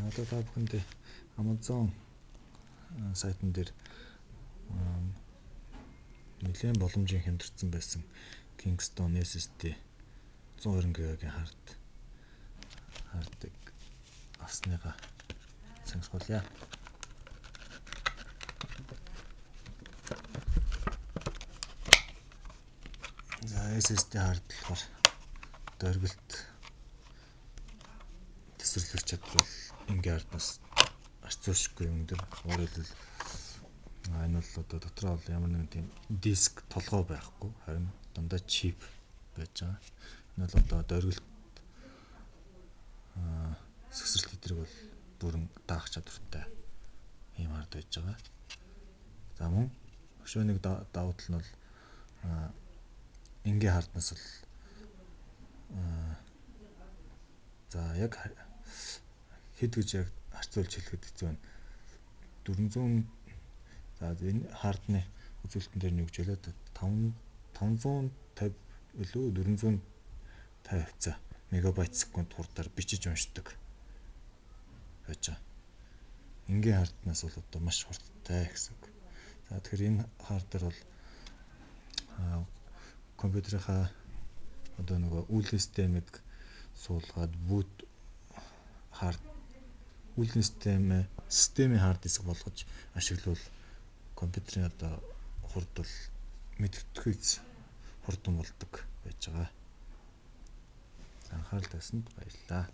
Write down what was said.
Одоо та бүхэнд Amazon сайтн дээр нэлээд боломжийн хямдэрсэн байсан Kingston SSD 120 ГБ-ийн хардыг авсныгаа сонирхолъё. За SSD хард болохоор дөрвөлт тесвэрлэх чадвар бол ингээ харднаас арцуушгүй өндөр. Өөрөөр хэлбэл энэ бол одоо дотроо бол ямар нэгэн тийм диск толгой байхгүй, харин дандаа чип байж байгаа. Энэ бол одоо дөрвөлт сэсрэлт эдрэг бол бүрэн даах чадвартай ийм хард байж байгаа. За мөн өшөө нэг давуу тал нь бол ингээ харднаас бол за яг хэд гэж яг харьцуулж хэлэхэд хэцүү байна. 400 за энэ хардны үзүүлэлтэн дээр нь юу гэж хэлээ 550 илүү 450 мегабайт секунд хурдаар бичиж уншдаг байж байгаа. Ингийн харднаас бол одоо маш хурдтай гэсэн үг. За тэгэхээр энэ хардаар бол компьютерийнхаа одоо нөгөө үйлдвэрлэлийн системийг суулгаад системийн хард диск болгож ашиглавал компьютерийн одоо хурд бол мэддэхүйц хурдан болдог байж байгаа. Анхаарал тавьсанд баярлалаа.